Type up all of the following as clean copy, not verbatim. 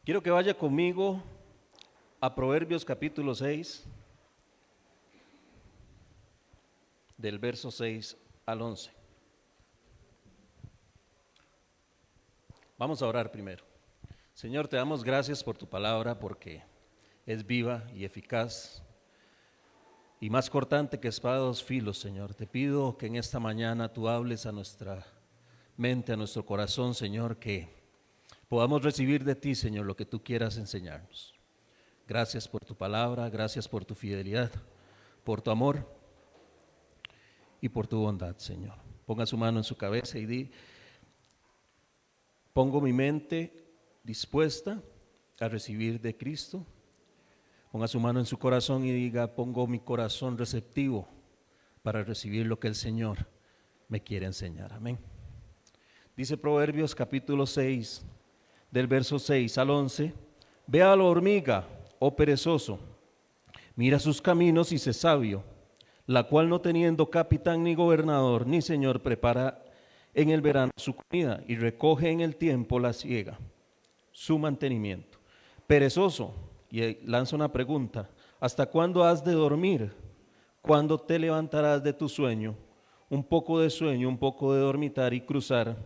Quiero que vaya conmigo a Proverbios capítulo 6, del verso 6 al 11. Vamos a orar primero. Señor, te damos gracias por tu palabra porque es viva y eficaz y más cortante que espada de dos filos, Señor. Te pido que en esta mañana tú hables a nuestra mente, a nuestro corazón, Señor, que podamos recibir de ti, Señor, lo que tú quieras enseñarnos. Gracias por tu palabra, gracias por tu fidelidad, por tu amor y por tu bondad, Señor. Ponga su mano en su cabeza y di: pongo mi mente dispuesta a recibir de Cristo. Ponga su mano en su corazón y diga: pongo mi corazón receptivo para recibir lo que el Señor me quiere enseñar. Amén. Dice Proverbios capítulo 6, del verso 6 al 11: ve a la hormiga, oh perezoso, mira sus caminos y sé sabio, la cual no teniendo capitán ni gobernador ni señor prepara en el verano su comida y recoge en el tiempo la siega, su mantenimiento. Perezoso, y lanza una pregunta: ¿hasta cuándo has de dormir? ¿Cuándo te levantarás de tu sueño? Un poco de sueño, un poco de dormitar y cruzar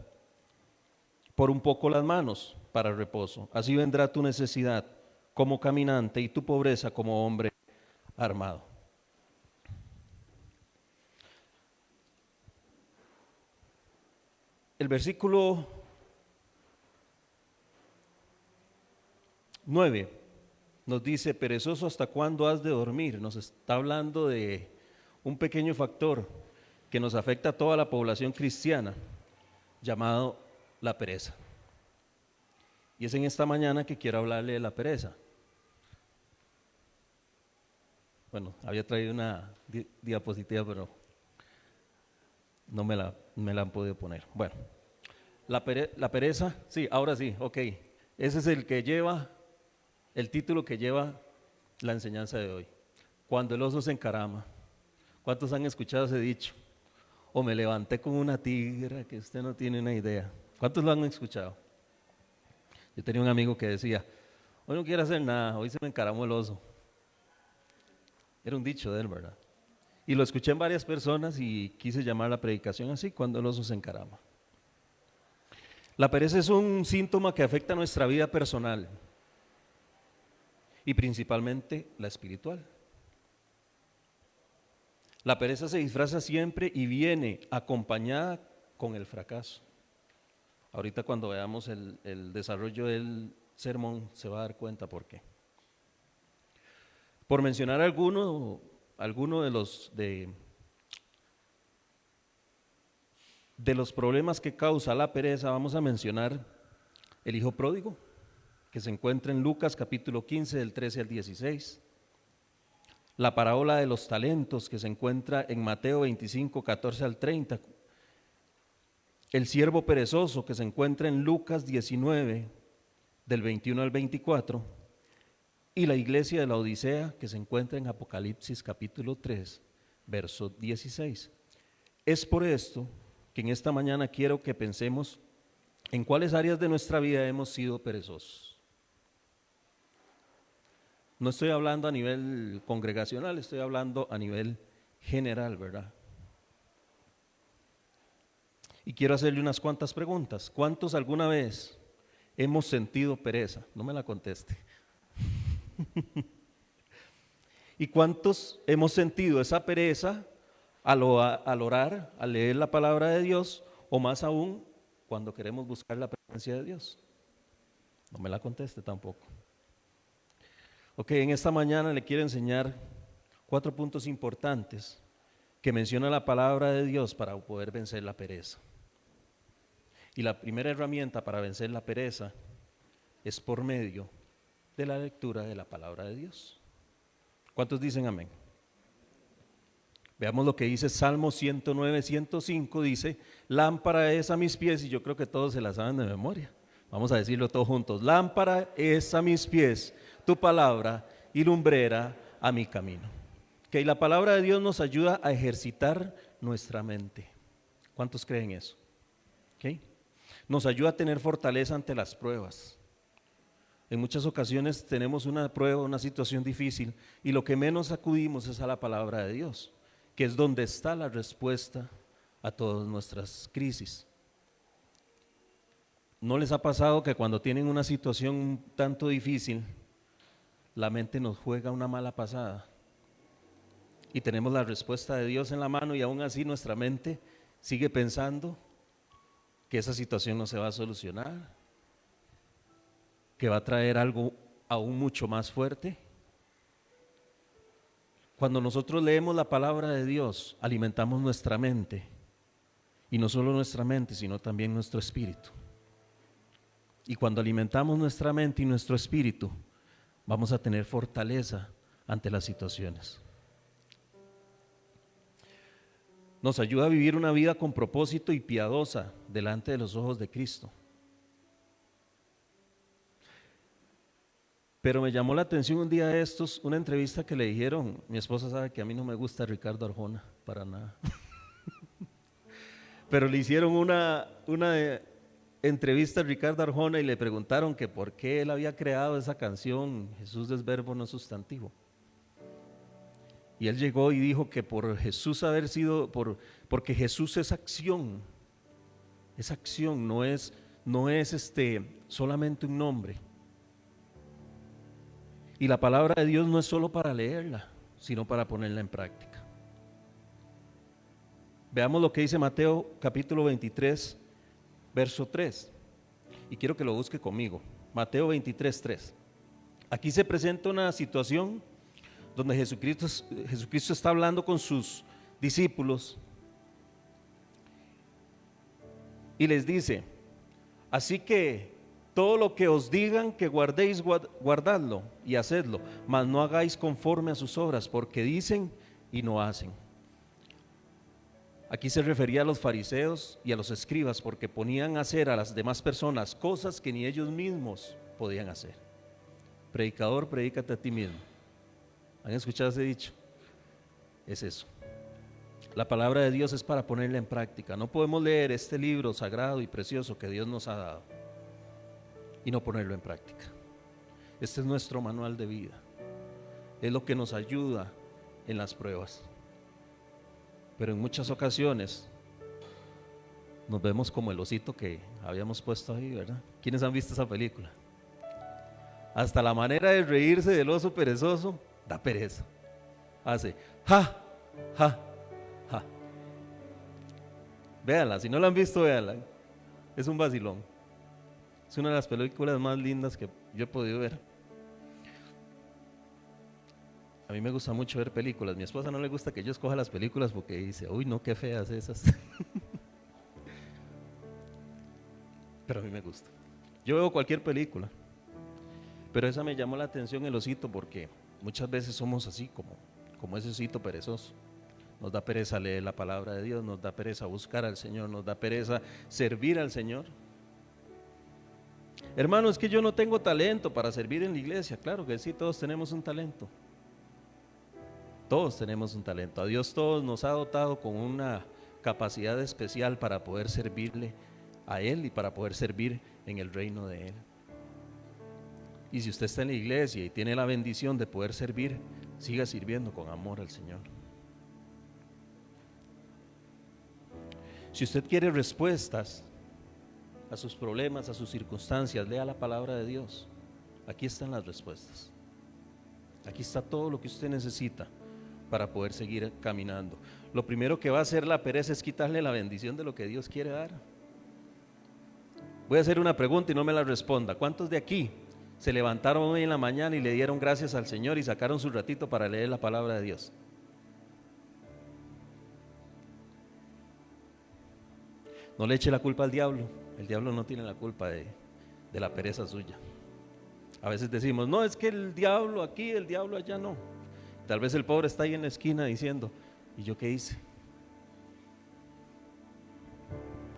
por un poco las manos para reposo. Así vendrá tu necesidad como caminante y tu pobreza como hombre armado. El versículo 9 nos dice: perezoso, ¿hasta cuándo has de dormir? Nos está hablando de un pequeño factor que nos afecta a toda la población cristiana, llamado la pereza. Y es en esta mañana que quiero hablarle de la pereza. Bueno, había traído una diapositiva, pero no me la han podido poner. Bueno, la pereza, sí, ahora sí, ok. Ese es el título que lleva la enseñanza de hoy. Cuando el oso se encarama. ¿Cuántos han escuchado ese dicho? O me levanté como una tigra, que usted no tiene una idea. ¿Cuántos lo han escuchado? Yo tenía un amigo que decía: hoy no quiero hacer nada, hoy se me encaramó el oso. Era un dicho de él, ¿verdad? Y lo escuché en varias personas y quise llamar la predicación así: cuando el oso se encarama. La pereza es un síntoma que afecta a nuestra vida personal y principalmente la espiritual. La pereza se disfraza siempre y viene acompañada con el fracaso. Ahorita cuando veamos el desarrollo del sermón se va a dar cuenta por qué. Por mencionar alguno de los problemas que causa la pereza, vamos a mencionar el hijo pródigo, que se encuentra en Lucas capítulo 15 del 13 al 16. La parábola de los talentos, que se encuentra en Mateo 25, 14 al 30. El siervo perezoso, que se encuentra en Lucas 19, del 21 al 24. Y la iglesia de la Odisea, que se encuentra en Apocalipsis capítulo 3, verso 16. Es por esto que en esta mañana quiero que pensemos en cuáles áreas de nuestra vida hemos sido perezosos. No estoy hablando a nivel congregacional, estoy hablando a nivel general, ¿verdad? Y quiero hacerle unas cuantas preguntas. ¿Cuántos alguna vez hemos sentido pereza? No me la conteste. ¿Y cuántos hemos sentido esa pereza al orar, al leer la palabra de Dios, o más aún cuando queremos buscar la presencia de Dios? No me la conteste tampoco. Ok, en esta mañana le quiero enseñar 4 puntos importantes que menciona la palabra de Dios para poder vencer la pereza. Y la primera herramienta para vencer la pereza es por medio de la lectura de la palabra de Dios. ¿Cuántos dicen amén? Veamos lo que dice Salmo 109, 105, dice: lámpara es a mis pies, y yo creo que todos se la saben de memoria. Vamos a decirlo todos juntos: lámpara es a mis pies tu palabra y lumbrera a mi camino. Que la palabra de Dios nos ayuda a ejercitar nuestra mente. ¿Cuántos creen eso? ¿Okay? Nos ayuda a tener fortaleza ante las pruebas. En muchas ocasiones tenemos una prueba, una situación difícil, y lo que menos acudimos es a la palabra de Dios, que es donde está la respuesta a todas nuestras crisis. ¿No les ha pasado que cuando tienen una situación un tanto difícil, la mente nos juega una mala pasada? Y tenemos la respuesta de Dios en la mano y aún así nuestra mente sigue pensando que esa situación no se va a solucionar, que va a traer algo aún mucho más fuerte. Cuando nosotros leemos la palabra de Dios, alimentamos nuestra mente, y no solo nuestra mente, sino también nuestro espíritu. Y cuando alimentamos nuestra mente y nuestro espíritu, vamos a tener fortaleza ante las situaciones. Nos ayuda a vivir una vida con propósito y piadosa delante de los ojos de Cristo. Pero me llamó la atención un día de estos, una entrevista que le dijeron, mi esposa sabe que a mí no me gusta Ricardo Arjona, para nada. Pero le hicieron una entrevista a Ricardo Arjona y le preguntaron que por qué él había creado esa canción, Jesús es verbo no sustantivo. Y él llegó y dijo que por Jesús haber sido, porque Jesús es acción, no es solamente un nombre. Y la palabra de Dios no es solo para leerla, sino para ponerla en práctica. Veamos lo que dice Mateo capítulo 23, verso 3. Y quiero que lo busque conmigo. Mateo 23, 3. Aquí se presenta una situación donde Jesucristo está hablando con sus discípulos y les dice: así que todo lo que os digan que guardéis, guardadlo y hacedlo, mas no hagáis conforme a sus obras, porque dicen y no hacen. Aquí se refería a los fariseos y a los escribas, porque ponían a hacer a las demás personas cosas que ni ellos mismos podían hacer. Predicador, predícate a ti mismo. ¿Han escuchado ese dicho? Es eso. La palabra de Dios es para ponerla en práctica. No podemos leer este libro sagrado y precioso que Dios nos ha dado y no ponerlo en práctica. Este es nuestro manual de vida. Es lo que nos ayuda en las pruebas. Pero en muchas ocasiones nos vemos como el osito que habíamos puesto ahí, ¿verdad? ¿Quiénes han visto esa película? Hasta la manera de reírse del oso perezoso da pereza. Hace ja, ja, ja. Véanla, si no la han visto, véanla. Es un vacilón. Es una de las películas más lindas que yo he podido ver. A mí me gusta mucho ver películas. A mi esposa no le gusta que yo escoja las películas porque dice, uy, no, qué feas esas. Pero a mí me gusta. Yo veo cualquier película. Pero esa me llamó la atención, el osito, porque muchas veces somos así, como ese osito perezoso. Nos da pereza leer la palabra de Dios, nos da pereza buscar al Señor, nos da pereza servir al Señor. Hermano, es que yo no tengo talento para servir en la iglesia. Claro que sí, todos tenemos un talento. Todos tenemos un talento. A Dios todos nos ha dotado con una capacidad especial para poder servirle a Él y para poder servir en el reino de Él. Y si usted está en la iglesia y tiene la bendición de poder servir, siga sirviendo con amor al Señor. Si usted quiere respuestas a sus problemas, a sus circunstancias, lea la palabra de Dios. Aquí están las respuestas. Aquí está todo lo que usted necesita para poder seguir caminando. Lo primero que va a hacer la pereza es quitarle la bendición de lo que Dios quiere dar. Voy a hacer una pregunta y no me la responda. ¿Cuántos de aquí se levantaron hoy en la mañana y le dieron gracias al Señor y sacaron su ratito para leer la palabra de Dios? No le eche la culpa al diablo. El diablo no tiene la culpa de la pereza suya. A veces decimos, no, es que el diablo aquí, el diablo allá, no. Tal vez el pobre está ahí en la esquina diciendo, ¿y yo qué hice?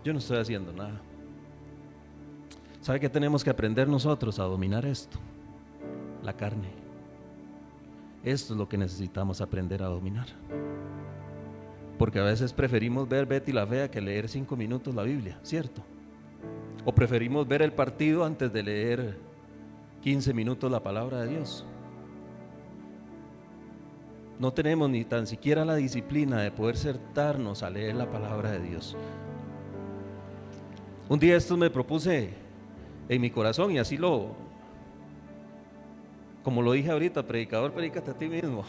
Yo no estoy haciendo nada. ¿Sabe qué tenemos que aprender nosotros? A dominar esto, la carne. Esto es lo que necesitamos aprender a dominar. Porque a veces preferimos ver Betty la Fea que leer 5 minutos la Biblia, ¿cierto? O preferimos ver el partido antes de leer 15 minutos la palabra de Dios. No tenemos ni tan siquiera la disciplina de poder sentarnos a leer la palabra de Dios. Un día esto me propuse en mi corazón y así como lo dije ahorita, predicador, predícate a ti mismo.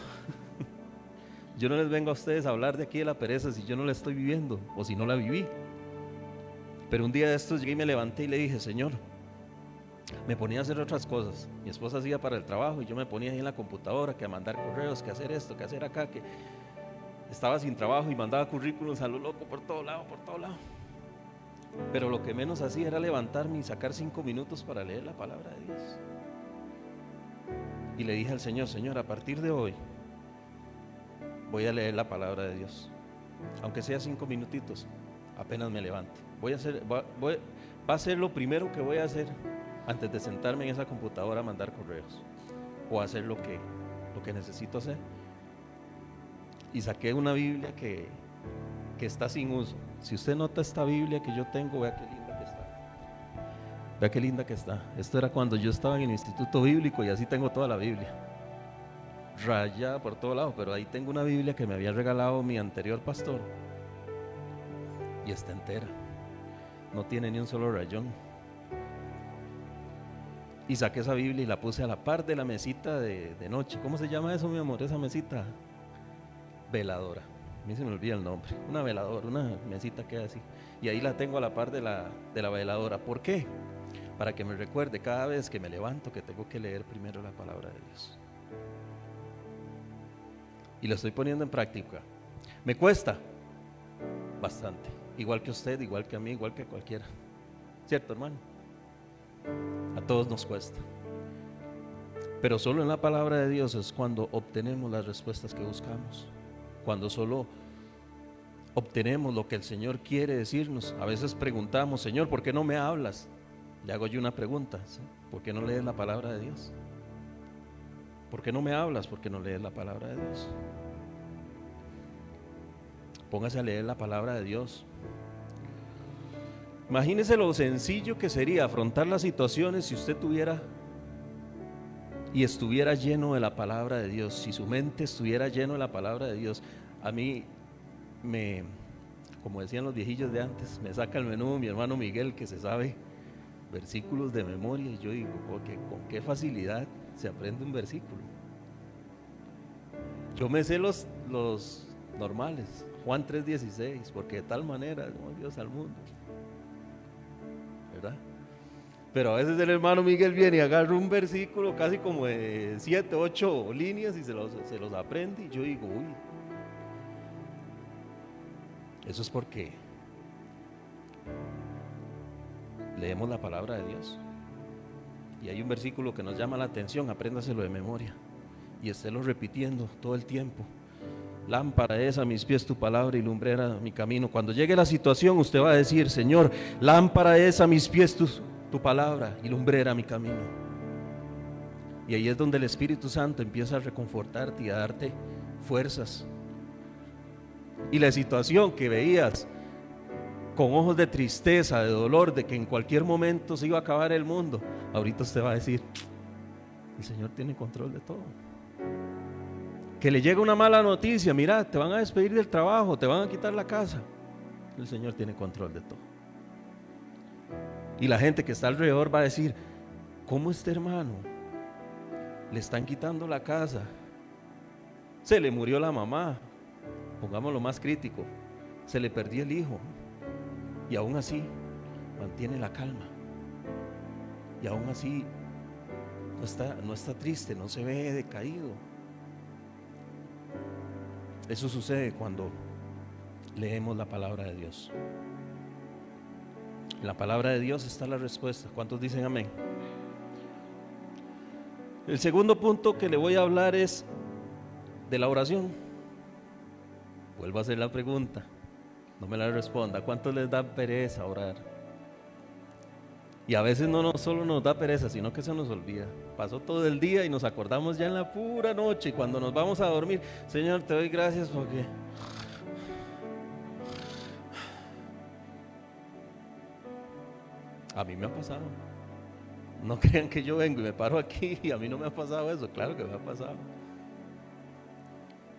Yo no les vengo a ustedes a hablar de aquí de la pereza si yo no la estoy viviendo o si no la viví. Pero un día de estos llegué y me levanté y le dije, Señor, me ponía a hacer otras cosas. Mi esposa hacía para el trabajo y yo me ponía ahí en la computadora que a mandar correos, que hacer esto, que hacer acá, que estaba sin trabajo y mandaba currículos a lo loco por todo lado, por todo lado. Pero lo que menos hacía era levantarme y sacar 5 minutos para leer la palabra de Dios. Y le dije al Señor, Señor, a partir de hoy voy a leer la palabra de Dios, aunque sea 5 minutitos, apenas me levante. Va a ser lo primero que voy a hacer antes de sentarme en esa computadora a mandar correos o hacer lo que necesito hacer. Y saqué una Biblia que está sin uso. Si usted nota esta Biblia que yo tengo, vea qué linda que está. Vea qué linda que está. Esto era cuando yo estaba en el instituto bíblico y así tengo toda la Biblia, rayada por todo lado, pero ahí tengo una Biblia que me había regalado mi anterior pastor y está entera, no tiene ni un solo rayón. Y saqué esa Biblia y la puse a la par de la mesita de noche. ¿Cómo se llama eso, mi amor? Esa mesita, veladora. A mí se me olvida el nombre. Una veladora, una mesita que así. Y ahí la tengo a la par de la veladora. ¿Por qué? Para que me recuerde cada vez que me levanto que tengo que leer primero la palabra de Dios. Y lo estoy poniendo en práctica. Me cuesta bastante, igual que usted, igual que a mí, igual que cualquiera. ¿Cierto, hermano? A todos nos cuesta. Pero solo en la palabra de Dios es cuando obtenemos las respuestas que buscamos, cuando solo obtenemos lo que el Señor quiere decirnos. A veces preguntamos, Señor, ¿por qué no me hablas? Le hago yo una pregunta, ¿sí? ¿Por qué no lees la palabra de Dios? ¿Por qué no me hablas? ¿Por qué no lees la palabra de Dios? Póngase a leer la palabra de Dios. Imagínese lo sencillo que sería afrontar las situaciones si usted tuviera y estuviera lleno de la palabra de Dios, si su mente estuviera lleno de la palabra de Dios. A mí como decían los viejillos de antes, me saca el menú mi hermano Miguel, que se sabe versículos de memoria, y yo digo, con qué facilidad se aprende un versículo. Yo me sé los normales, Juan 3:16, porque de tal manera amó Dios al mundo, ¿verdad? Pero a veces el hermano Miguel viene y agarra un versículo casi como de 7, 8 líneas y se los aprende, y yo digo, uy, eso es porque leemos la palabra de Dios. Y hay un versículo que nos llama la atención, apréndaselo de memoria y estélo repitiendo todo el tiempo. Lámpara es a mis pies tu palabra y lumbrera mi camino. Cuando llegue la situación, usted va a decir, Señor, lámpara es a mis pies tu palabra y lumbrera mi camino. Y ahí es donde el Espíritu Santo empieza a reconfortarte y a darte fuerzas. Y la situación que veías con ojos de tristeza, de dolor, de que en cualquier momento se iba a acabar el mundo, ahorita usted va a decir, el Señor tiene control de todo. Que le llega una mala noticia, mira, te van a despedir del trabajo, te van a quitar la casa, el Señor tiene control de todo. Y la gente que está alrededor va a decir, ¿cómo este hermano le están quitando la casa? Se le murió la mamá, pongámoslo más crítico, se le perdió el hijo, y aún así mantiene la calma, y aún así no está triste, no se ve decaído. Eso sucede cuando leemos la palabra de Dios. En la palabra de Dios está la respuesta. ¿Cuántos dicen amén? El segundo punto que le voy a hablar es de la oración. Vuelvo a hacer la pregunta, no me la responda. ¿Cuántos les da pereza orar? Y a veces no solo nos da pereza, sino que se nos olvida. Pasó todo el día y nos acordamos ya en la pura noche, y cuando nos vamos a dormir, Señor, te doy gracias porque... A mí me ha pasado. No crean que yo vengo y me paro aquí y a mí no me ha pasado eso. Claro que me ha pasado.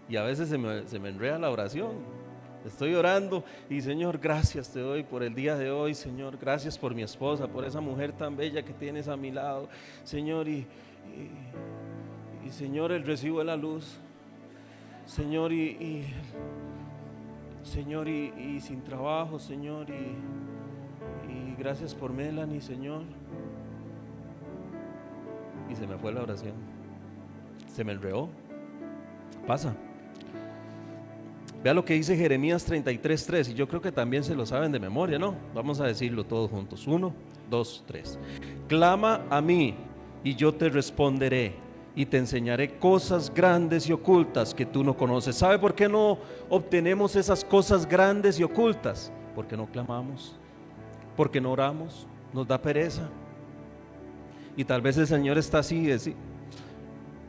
Y a veces se me enreda la oración. Estoy orando y Señor, gracias te doy por el día de hoy, Señor, gracias por mi esposa, por esa mujer tan bella que tienes a mi lado, Señor, y Señor, el recibo de la luz, Señor, Señor, y sin trabajo, Señor, y gracias por Melanie, Señor. Y se me fue la oración, se me enredó. Pasa. Vea lo que dice Jeremías 33:3, y yo creo que también se lo saben de memoria, ¿no? Vamos a decirlo todos juntos. 1, 2, 3. Clama a mí y yo te responderé y te enseñaré cosas grandes y ocultas que tú no conoces. ¿Sabe por qué no obtenemos esas cosas grandes y ocultas? Porque no clamamos, porque no oramos, nos da pereza. Y tal vez el Señor está así,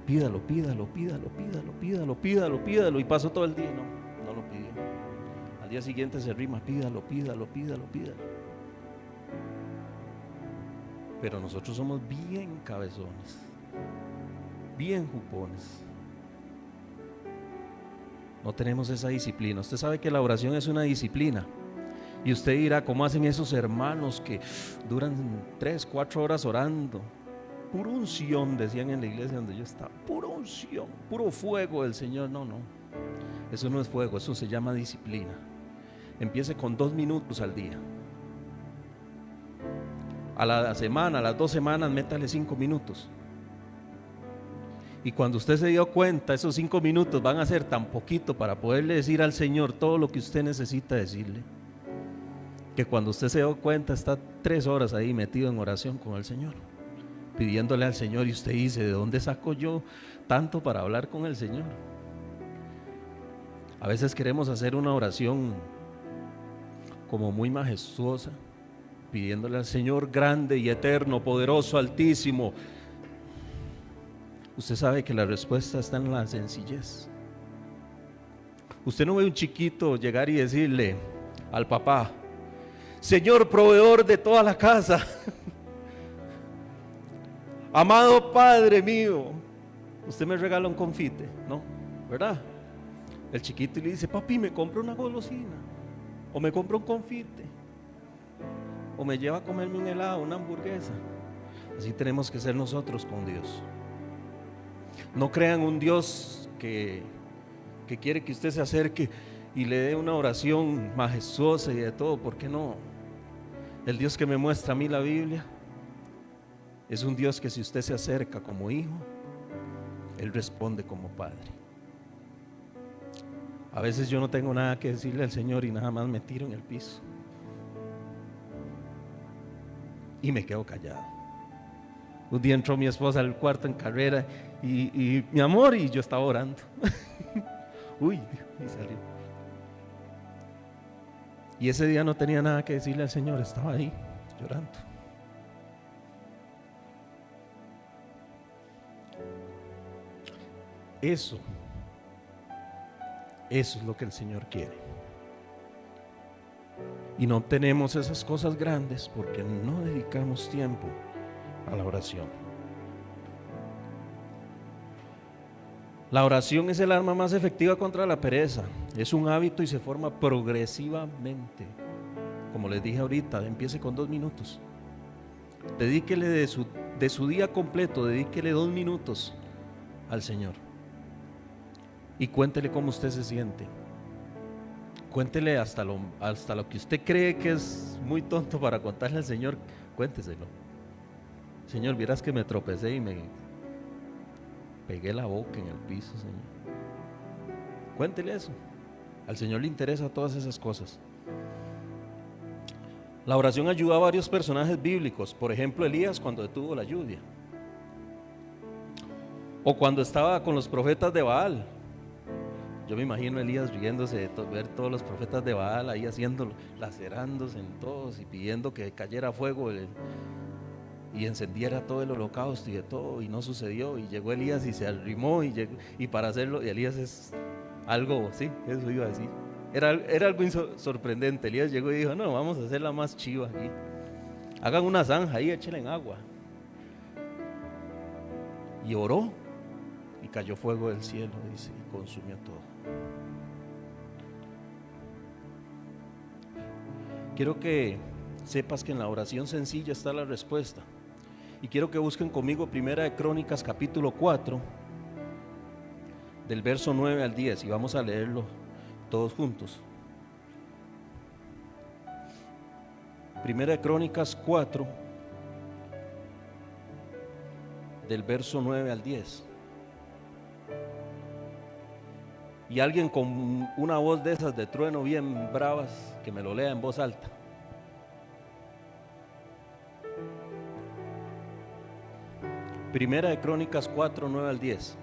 pídalo, pídalo, pídalo, pídalo, pídalo, pídalo, pídalo, y paso todo el día, no lo pidió. Al día siguiente se rima, pídalo, pídalo, pídalo, pídalo. Pero nosotros somos bien cabezones, bien jupones. No tenemos esa disciplina. Usted sabe que la oración es una disciplina. Y usted dirá, ¿cómo hacen esos hermanos que duran 3, 4 horas orando? Pura unción, decían en la iglesia donde yo estaba. Pura unción, puro fuego del Señor. No, eso no es fuego, eso se llama disciplina. Empiece con 2 minutos al día. A la semana, a las 2 semanas, métale 5 minutos. Y cuando usted se dio cuenta, esos 5 minutos van a ser tan poquito para poderle decir al Señor todo lo que usted necesita decirle, que cuando usted se dio cuenta está 3 horas ahí metido en oración con el Señor, pidiéndole al Señor, y usted dice, ¿de dónde saco yo tanto para hablar con el Señor? A veces queremos hacer una oración como muy majestuosa, pidiéndole al Señor grande y eterno, poderoso, altísimo. Usted sabe que la respuesta está en la sencillez. Usted no ve un chiquito llegar y decirle al papá, Señor proveedor de toda la casa, amado Padre mío, usted me regala un confite, ¿no? ¿Verdad? El chiquito le dice, papi, me compra una golosina, o me compra un confite, o me lleva a comerme un helado, una hamburguesa. Así tenemos que ser nosotros con Dios. No crean un Dios que quiere que usted se acerque y le dé una oración majestuosa y de todo. ¿Por qué no? El Dios que me muestra a mí la Biblia es un Dios que si usted se acerca como hijo, Él responde como padre. A veces yo no tengo nada que decirle al Señor y nada más me tiro en el piso y me quedo callado. Un día entró mi esposa al cuarto en carrera y mi amor, y yo estaba orando. Uy, y salió. Y ese día no tenía nada que decirle al Señor, estaba ahí llorando. Eso es lo que el Señor quiere. Y no obtenemos esas cosas grandes porque no dedicamos tiempo a la oración. La oración es el arma más efectiva contra la pereza. Es un hábito y se forma progresivamente. Como les dije ahorita, empiece con 2 minutos. Dedíquele de su día completo, dedíquele 2 minutos al Señor. Y cuéntele cómo usted se siente. Cuéntele hasta lo que usted cree que es muy tonto para contarle al Señor. Cuénteselo. Señor, vieras que me tropecé y me pegué la boca en el piso, Señor. Cuéntele eso. Al Señor le interesa todas esas cosas. La oración ayudó a varios personajes bíblicos. Por ejemplo, Elías cuando detuvo la lluvia, o cuando estaba con los profetas de Baal. Yo me imagino a Elías riéndose de ver todos los profetas de Baal ahí haciéndolo, lacerándose en todos y pidiendo que cayera fuego y encendiera todo el holocausto y de todo, y no sucedió. Y llegó Elías y se arrimó y para hacerlo, y Elías es algo, sí, eso iba a decir, era algo sorprendente. Elías llegó y dijo, no, vamos a hacerla más chiva aquí, hagan una zanja ahí, échenle en agua, Y oró y cayó fuego del cielo, dice, y consumió todo. Quiero que sepas que en la oración sencilla está la respuesta. Y quiero que busquen conmigo Primera de Crónicas capítulo 4, del verso 9 al 10, y vamos a leerlo todos juntos. Primera de Crónicas 4, del verso 9 al 10. Y alguien con una voz de esas de trueno bien bravas, que me lo lea en voz alta. Primera de Crónicas 4, 9 al 10.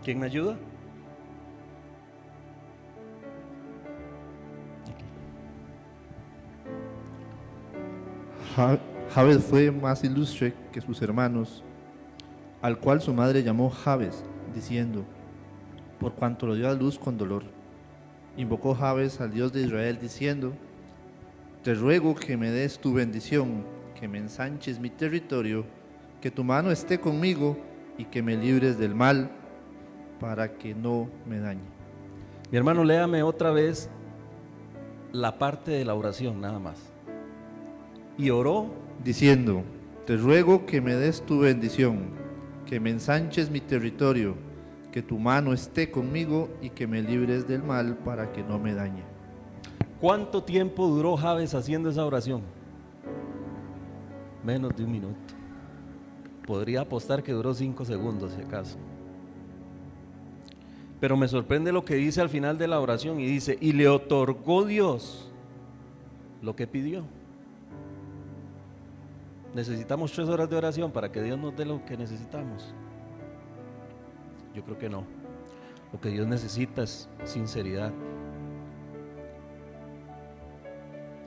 ¿Quién me ayuda? Jabes fue más ilustre que sus hermanos, al cual su madre llamó Jabes, diciendo, por cuanto lo dio a luz con dolor. Invocó Jabes al Dios de Israel, diciendo, te ruego que me des tu bendición, que me ensanches mi territorio, que tu mano esté conmigo y que me libres del mal, para que no me dañe. Mi hermano, léame otra vez la parte de la oración, nada más. Y oró, diciendo, te ruego que me des tu bendición, que me ensanches mi territorio, que tu mano esté conmigo y que me libres del mal para que no me dañe. ¿cuánto tiempo duró Jabes haciendo esa oración? Menos de un minuto. Podría apostar que duró 5 segundos si acaso. Pero me sorprende lo que dice al final de la oración, y dice, y le otorgó Dios lo que pidió. ¿Necesitamos 3 horas de oración para que Dios nos dé lo que necesitamos? Yo creo que no. Lo que Dios necesita es sinceridad.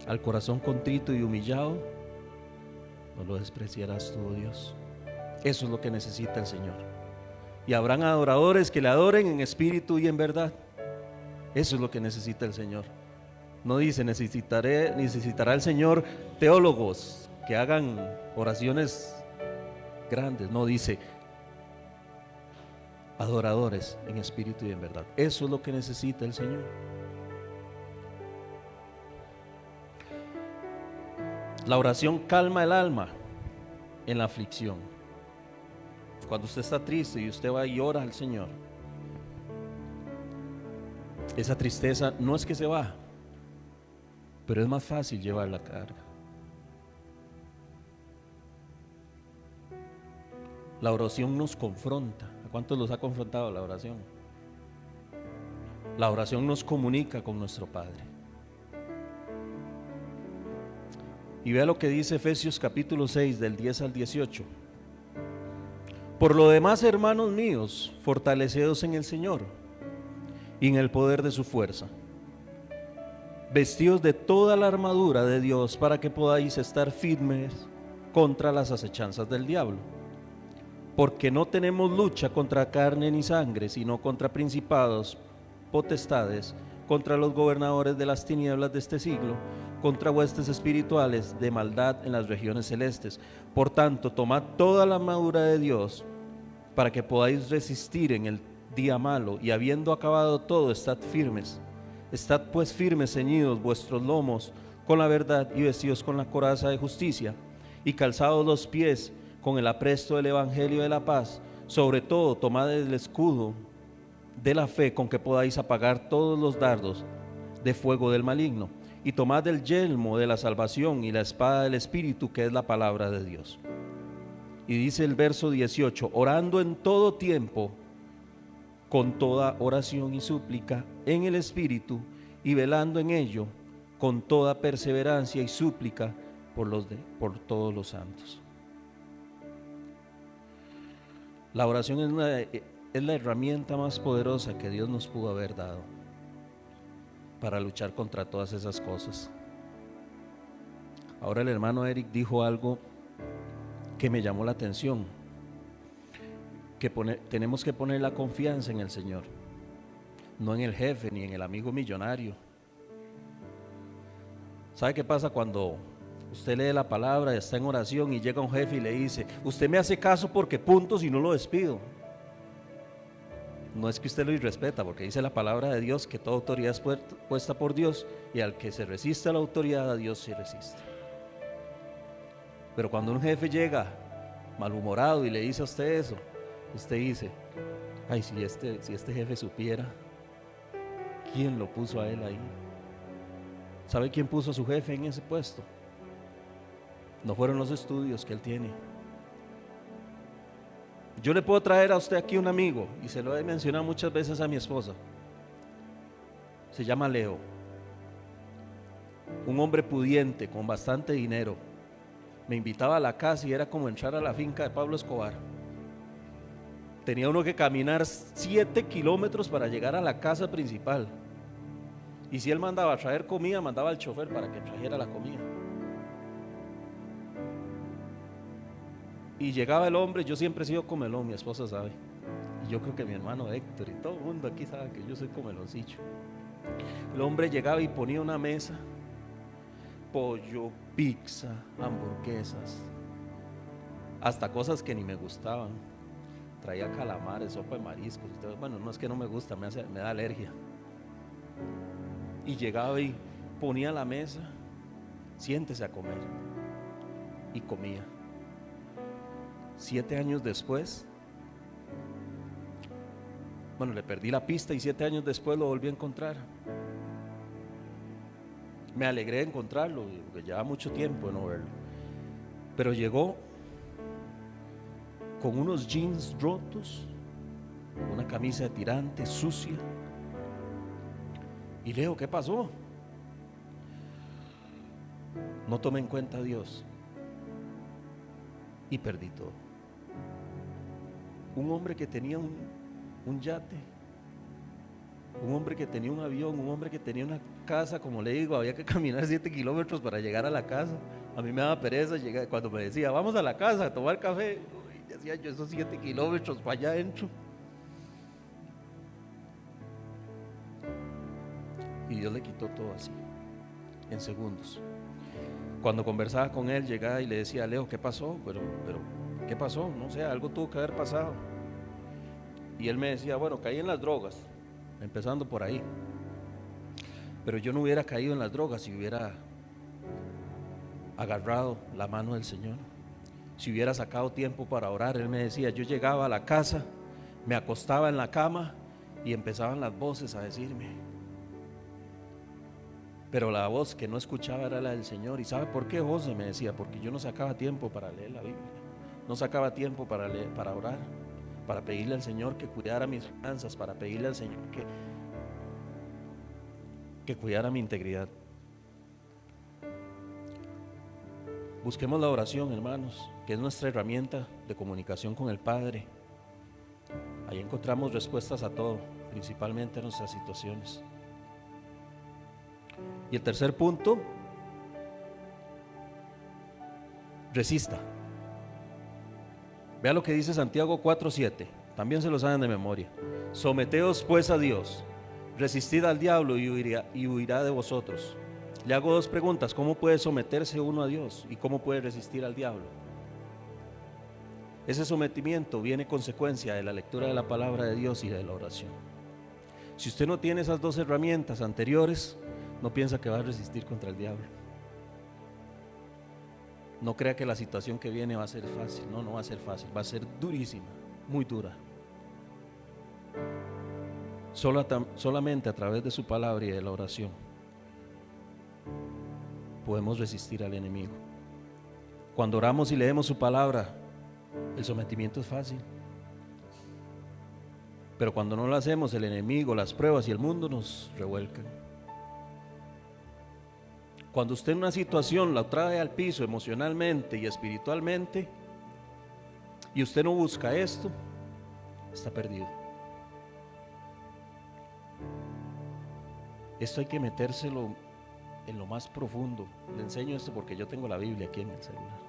Al corazón contrito y humillado, no lo despreciarás tú, oh Dios. Eso es lo que necesita el Señor. Y habrán adoradores que le adoren en espíritu y en verdad. Eso es lo que necesita el Señor. No dice, necesitará el Señor teólogos que hagan oraciones grandes. No, dice adoradores en espíritu y en verdad. Eso es lo que necesita el Señor. La oración calma el alma en la aflicción. Cuando usted está triste y usted va y ora al Señor, esa tristeza no es que se va, pero es más fácil llevar la carga. La oración nos confronta. ¿A cuántos los ha confrontado la oración? La oración nos comunica con nuestro Padre. Y vea lo que dice Efesios capítulo 6 del 10 al 18. Por lo demás, hermanos míos, fortaleceos en el Señor y en el poder de su fuerza. Vestidos de toda la armadura de Dios para que podáis estar firmes contra las acechanzas del diablo. Porque no tenemos lucha contra carne ni sangre, sino contra principados, potestades, contra los gobernadores de las tinieblas de este siglo, contra huestes espirituales de maldad en las regiones celestes. Por tanto, tomad toda la armadura de Dios para que podáis resistir en el día malo, y habiendo acabado todo, estad firmes. Estad pues firmes, ceñidos vuestros lomos con la verdad, y vestidos con la coraza de justicia, y calzados los pies con el apresto del evangelio de la paz. Sobre todo, tomad el escudo de la fe, con que podáis apagar todos los dardos de fuego del maligno, y tomad el yelmo de la salvación y la espada del Espíritu, que es la palabra de Dios. Y dice el verso 18, orando en todo tiempo, con toda oración y súplica en el Espíritu, y velando en ello con toda perseverancia y súplica por todos los santos. La oración es la herramienta más poderosa que Dios nos pudo haber dado para luchar contra todas esas cosas. Ahora el hermano Eric dijo algo que me llamó la atención, que tenemos que poner la confianza en el Señor, no en el jefe ni en el amigo millonario, ¿Sabe qué pasa cuando usted lee la palabra, está en oración y llega un jefe y le dice, usted me hace caso porque punto, si no lo despido? No es que usted lo irrespeta, porque dice la palabra de Dios que toda autoridad es puesta por Dios, y al que se resiste a la autoridad, a Dios se resiste. Pero cuando un jefe llega malhumorado y le dice a usted eso, usted dice, ay, si este jefe supiera quién lo puso a él ahí. ¿Sabe quién puso a su jefe en ese puesto? No fueron los estudios que él tiene. Yo le puedo traer a usted aquí un amigo, y se lo he mencionado muchas veces a mi esposa. Se llama Leo. Un hombre pudiente, con bastante dinero. Me invitaba a la casa y era como entrar a la finca de Pablo Escobar. Tenía uno que caminar 7 kilómetros para llegar a la casa principal. Y si él mandaba a traer comida, mandaba al chofer para que trajera la comida. Y llegaba el hombre, yo siempre he sido comelón, mi esposa sabe. Y yo creo que mi hermano Héctor y todo el mundo aquí sabe que yo soy comeloncillo. El hombre llegaba y ponía una mesa, pollo, pizza, hamburguesas, hasta cosas que ni me gustaban. Traía calamares, sopa de mariscos. Bueno, no es que no me gusta, me da alergia. Y llegaba y ponía la mesa, siéntese a comer. Y comía. 7 años después, bueno, le perdí la pista y 7 años después lo volví a encontrar. Me alegré de encontrarlo, porque llevaba mucho tiempo de no verlo. Pero llegó con unos jeans rotos, una camisa de tirante sucia. Y Leo, ¿qué pasó? No tomé en cuenta a Dios y perdí todo. Un hombre que tenía un yate, un hombre que tenía un avión, un hombre que tenía una casa, como le digo, había que caminar 7 kilómetros para llegar a la casa. A mí me daba pereza llegar, cuando me decía, vamos a la casa a tomar café, decía yo, esos 7 kilómetros para allá adentro. Y Dios le quitó todo así, en segundos. Cuando conversaba con él, llegaba y le decía, Leo, ¿qué pasó? Pero ¿qué pasó? No sé, algo tuvo que haber pasado. Y él me decía, bueno, caí en las drogas, empezando por ahí. Pero yo no hubiera caído en las drogas si hubiera agarrado la mano del Señor, si hubiera sacado tiempo para orar. Él me decía, yo llegaba a la casa, me acostaba en la cama y empezaban las voces a decirme, pero la voz que no escuchaba era la del Señor. ¿Y sabe por qué, José? Me decía, porque yo no sacaba tiempo para leer la Biblia, no sacaba tiempo para leer, para orar, para pedirle al Señor que cuidara mis finanzas, para pedirle al Señor que cuidara mi integridad. Busquemos la oración, hermanos, que es nuestra herramienta de comunicación con el Padre. Ahí encontramos respuestas a todo, principalmente a nuestras situaciones. Y el tercer punto, resista. Vea lo que dice Santiago 4:7, también se lo saben de memoria. Someteos pues a Dios, resistid al diablo y huirá de vosotros. Le hago 2 preguntas: ¿cómo puede someterse uno a Dios y cómo puede resistir al diablo? Ese sometimiento viene consecuencia de la lectura de la palabra de Dios y de la oración. Si usted no tiene esas 2 herramientas anteriores, no piensa que va a resistir contra el diablo. No crea que la situación que viene va a ser fácil. No va a ser fácil, va a ser durísima, muy dura. Solamente a través de su palabra y de la oración podemos resistir al enemigo. Cuando oramos y leemos su palabra, el sometimiento es fácil. Pero cuando no lo hacemos, el enemigo, las pruebas y el mundo nos revuelcan. Cuando usted en una situación la trae al piso emocionalmente y espiritualmente, y usted no busca esto, está perdido. Esto hay que metérselo en lo más profundo. Le enseño esto porque yo tengo la Biblia aquí en el celular.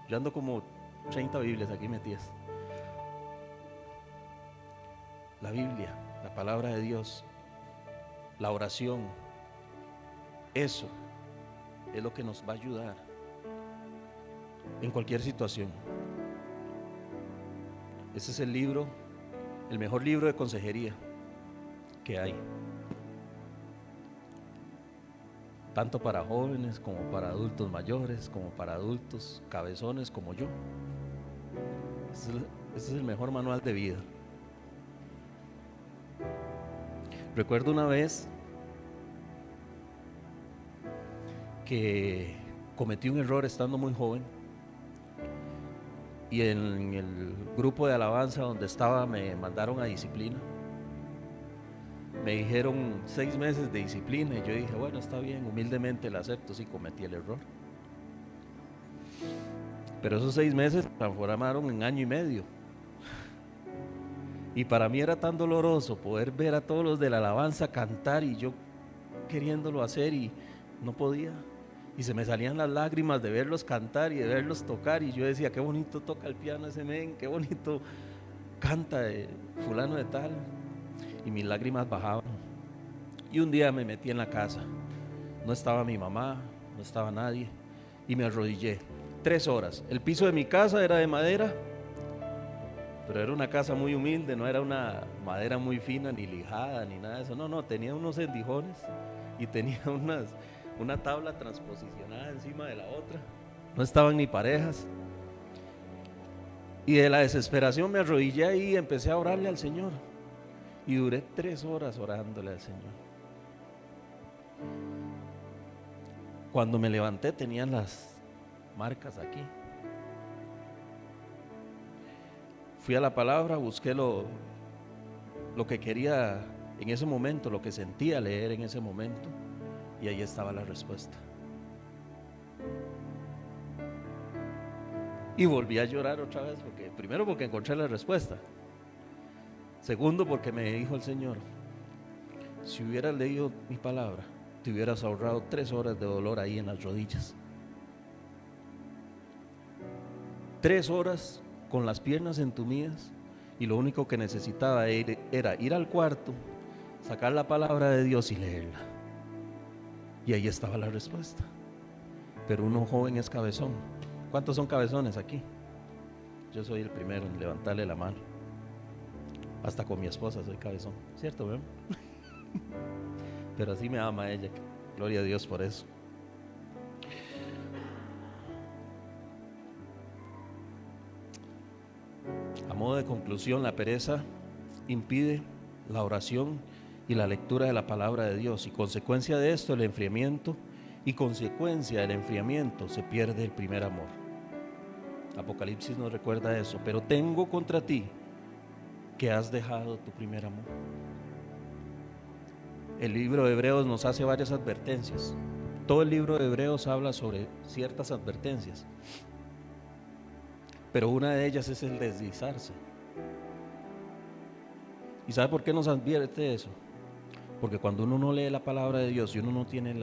Yo ando como 30 Biblias aquí metidas. La Biblia, la palabra de Dios, la oración, Eso es lo que nos va a ayudar en cualquier situación. Ese es el libro, el mejor libro de consejería que hay, tanto para jóvenes como para adultos mayores, como para adultos cabezones como yo. Ese es el mejor manual de vida. Recuerdo una vez que cometí un error estando muy joven, y en el grupo de alabanza donde estaba me mandaron a disciplina. Me dijeron 6 meses de disciplina y yo dije, bueno, está bien, humildemente la acepto, sí cometí el error. Pero esos 6 meses se transformaron en año y medio. Y para mí era tan doloroso poder ver a todos los de la alabanza cantar y yo queriéndolo hacer y no podía. Y se me salían las lágrimas de verlos cantar y de verlos tocar, y yo decía, qué bonito toca el piano ese men, qué bonito canta fulano de tal, y mis lágrimas bajaban. Y un día me metí en la casa, no estaba mi mamá, no estaba nadie, y me arrodillé 3 horas. El piso de mi casa era de madera, pero era una casa muy humilde, no era una madera muy fina, ni lijada, ni nada de eso, no, tenía unos endijones y tenía una tabla transposicionada encima de la otra, no estaban ni parejas, y de la desesperación me arrodillé ahí y empecé a orarle al Señor, y duré 3 horas orándole al Señor. Cuando me levanté tenían las marcas aquí. Fui a la palabra, busqué lo que quería en ese momento, lo que sentía leer en ese momento, y ahí estaba la respuesta. Y volví a llorar otra vez, primero porque encontré la respuesta, segundo porque me dijo el Señor, si hubieras leído mi palabra, te hubieras ahorrado 3 horas de dolor ahí en las rodillas. 3 horas con las piernas entumidas, y lo único que necesitaba era ir al cuarto, sacar la palabra de Dios y leerla. Y ahí estaba la respuesta. Pero uno joven es cabezón. ¿Cuántos son cabezones aquí? Yo soy el primero en levantarle la mano. Hasta con mi esposa soy cabezón, ¿cierto, verdad? Pero así me ama ella, gloria a Dios por eso. A modo de conclusión, la pereza impide la oración y la lectura de la palabra de Dios, y consecuencia de esto, el enfriamiento, y consecuencia del enfriamiento, se pierde el primer amor. Apocalipsis nos recuerda eso. Pero tengo contra ti que has dejado tu primer amor. El libro de Hebreos nos hace varias advertencias. Todo el libro de Hebreos habla sobre ciertas advertencias, pero una de ellas es el deslizarse. ¿Y sabe por qué nos advierte eso? Porque cuando uno no lee la palabra de Dios y uno no tiene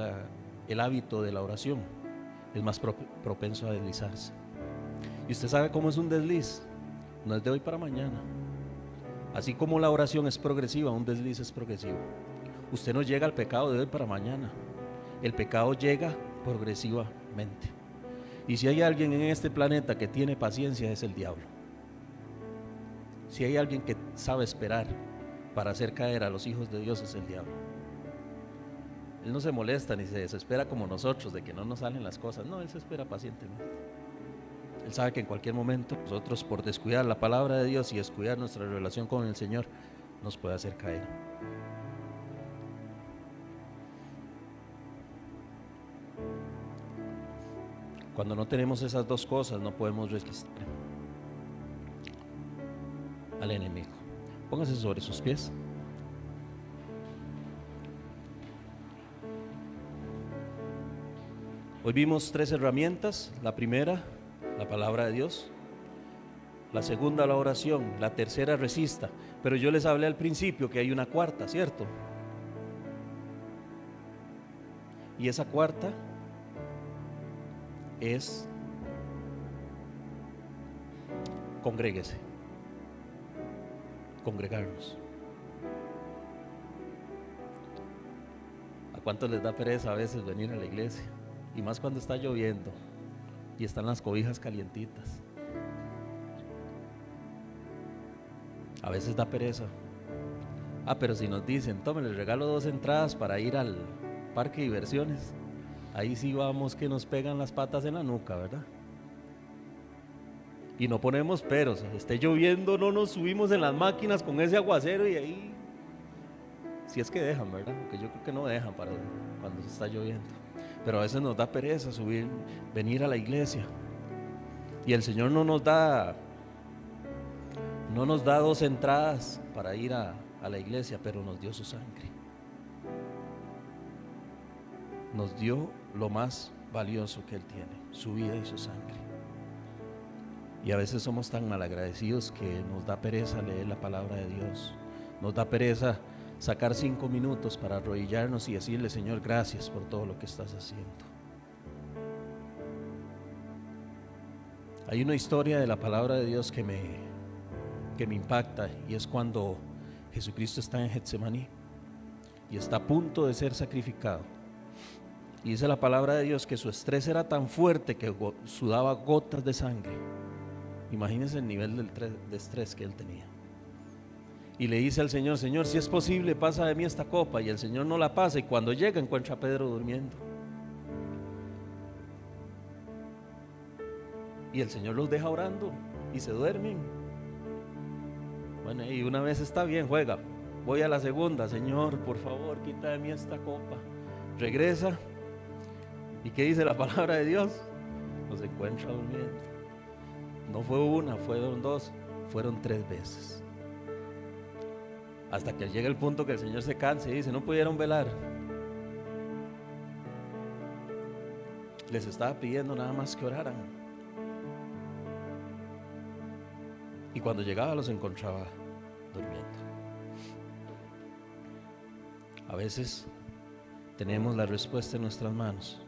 el hábito de la oración, es más propenso a deslizarse. ¿Y usted sabe cómo es un desliz? No es de hoy para mañana. Así como la oración es progresiva, un desliz es progresivo. Usted no llega al pecado de hoy para mañana. El pecado llega progresivamente. Y si hay alguien en este planeta que tiene paciencia, es el diablo. Si hay alguien que sabe esperar para hacer caer a los hijos de Dios, es el diablo. Él no se molesta ni se desespera como nosotros de que no nos salen las cosas. No, él se espera pacientemente. Él sabe que en cualquier momento nosotros, por descuidar la palabra de Dios y descuidar nuestra relación con el Señor, nos puede hacer caer. Cuando no tenemos esas dos cosas, no podemos resistir al enemigo. Póngase sobre sus pies. Hoy vimos 3 herramientas. La primera, la palabra de Dios. La segunda, la oración. La tercera, resista. Pero yo les hablé al principio que hay una cuarta, ¿cierto? Y esa cuarta es: congréguese, congregarnos. ¿A cuántos les da pereza a veces venir a la iglesia? Y más cuando está lloviendo y están las cobijas calientitas. A veces da pereza. Pero si nos dicen, tome, les regalo 2 entradas para ir al parque de diversiones, ahí sí vamos que nos pegan las patas en la nuca, ¿verdad? Y no ponemos peros, esté lloviendo, no nos subimos en las máquinas con ese aguacero y ahí, si es que dejan, ¿verdad? Porque yo creo que no dejan para cuando se está lloviendo. Pero a veces nos da pereza subir, venir a la iglesia. Y el Señor no nos da 2 entradas para ir a la iglesia, pero nos dio su sangre. Nos dio lo más valioso que Él tiene, su vida y su sangre. Y a veces somos tan malagradecidos que nos da pereza leer la palabra de Dios. Nos da pereza sacar 5 minutos para arrodillarnos y decirle: Señor, gracias por todo lo que estás haciendo. Hay una historia de la palabra de Dios que me impacta, y es cuando Jesucristo está en Getsemaní y está a punto de ser sacrificado. Y dice la palabra de Dios que su estrés era tan fuerte que sudaba gotas de sangre. Imagínense el nivel de estrés que él tenía. Y le dice al Señor: Señor, si es posible, pasa de mí esta copa. Y el Señor no la pasa, y cuando llega encuentra a Pedro durmiendo. Y el Señor los deja orando y se duermen. Bueno, y una vez está bien, juega. Voy a la segunda: Señor, por favor, quita de mí esta copa. Regresa. ¿Y qué dice la palabra de Dios? Los encuentra durmiendo. No fue una, fueron 2, fueron 3 veces. Hasta que llega el punto que el Señor se cansa y dice: no pudieron velar. Les estaba pidiendo nada más que oraran. Y cuando llegaba los encontraba durmiendo. A veces tenemos la respuesta en nuestras manos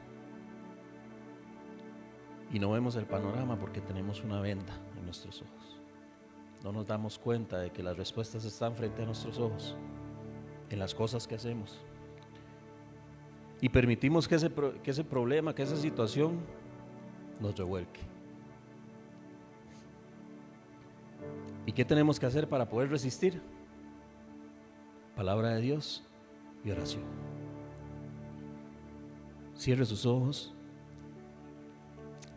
y no vemos el panorama porque tenemos una venda en nuestros ojos. No nos damos cuenta de que las respuestas están frente a nuestros ojos, en las cosas que hacemos. Y permitimos que ese problema, que esa situación nos revuelque. ¿Y qué tenemos que hacer para poder resistir? Palabra de Dios y oración. Cierre sus ojos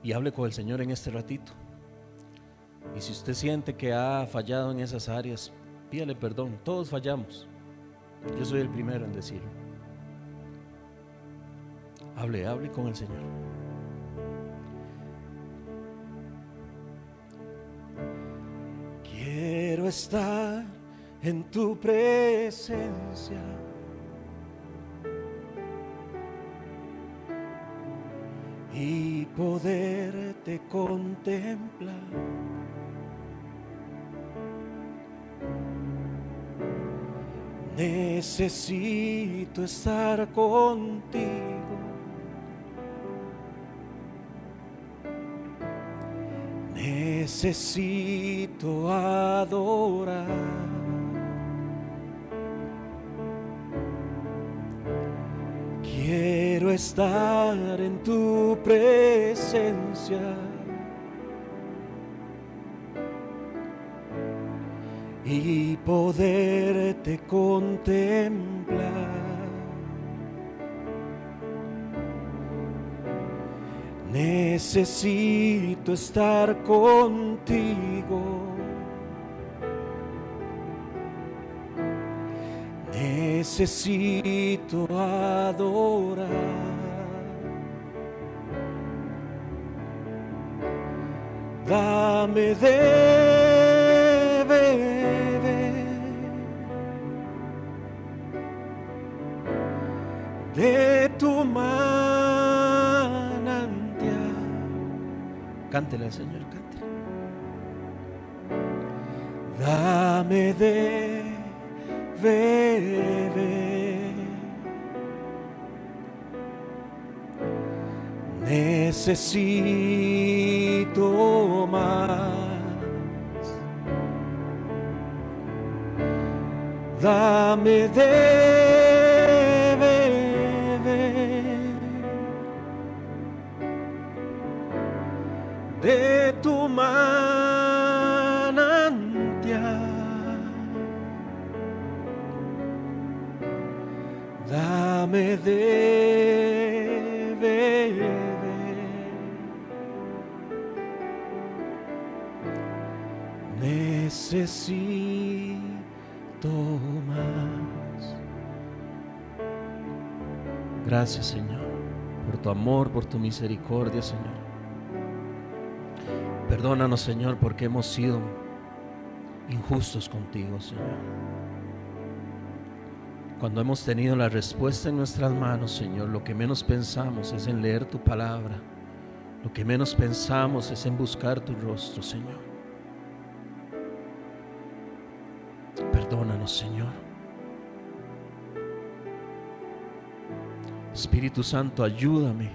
y hable con el Señor en este ratito. Y si usted siente que ha fallado en esas áreas, pídale perdón. Todos fallamos. Yo soy el primero en decirlo. Hable con el Señor. Quiero estar en tu presencia, y poderte contemplar. Necesito estar contigo. Necesito adorar. Quiero estar en tu presencia y poderte contemplar. Necesito estar contigo. Necesito adorar. Dame de beber de tu manantial. Cántele al Señor, cántele. Dame de beber. Necesito más. Dame de beber manantial, dame de beber. Necesito más. Gracias, Señor, por tu amor, por tu misericordia, Señor. Perdónanos, Señor, porque hemos sido injustos contigo, Señor. Cuando hemos tenido la respuesta en nuestras manos, Señor, lo que menos pensamos es en leer tu palabra. Lo que menos pensamos es en buscar tu rostro, Señor. Perdónanos, Señor. Espíritu Santo, ayúdame.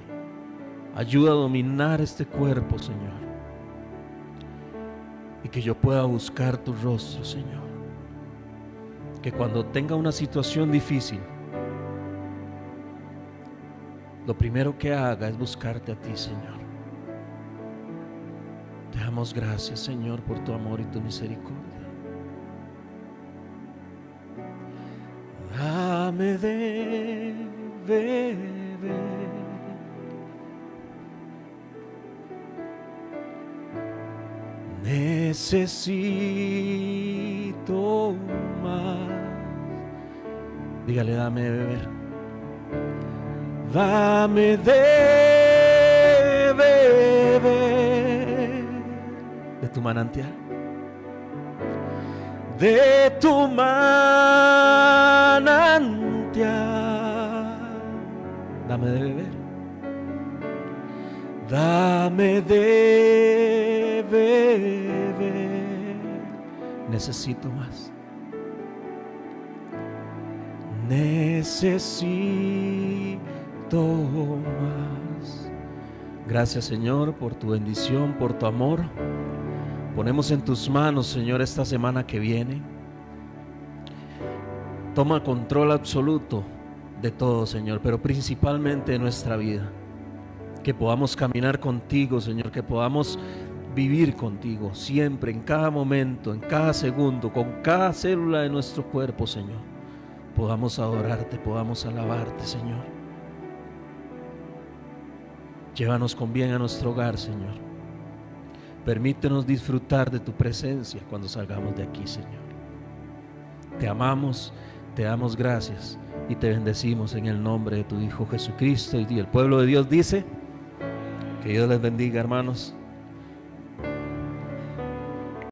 Ayuda a dominar este cuerpo, Señor. Y que yo pueda buscar tu rostro, Señor. Que cuando tenga una situación difícil, lo primero que haga es buscarte a ti, Señor. Te damos gracias, Señor, por tu amor y tu misericordia. Dame de beber. Necesito más. Dígale, dame de beber. Dame de beber de tu manantial, de tu manantial. Dame de beber. Dame de beber. Necesito más. Necesito más. Gracias, Señor, por tu bendición, por tu amor. Ponemos en tus manos, Señor, esta semana que viene. Toma control absoluto de todo, Señor, pero principalmente de nuestra vida. Que podamos caminar contigo, Señor, que podamos vivir contigo siempre, en cada momento, en cada segundo, con cada célula de nuestro cuerpo, Señor. Podamos adorarte, podamos alabarte, Señor. Llévanos con bien a nuestro hogar, Señor. Permítenos disfrutar de tu presencia cuando salgamos de aquí, Señor. Te amamos, te damos gracias y te bendecimos en el nombre de tu Hijo Jesucristo. Y el pueblo de Dios dice: que Dios les bendiga, hermanos.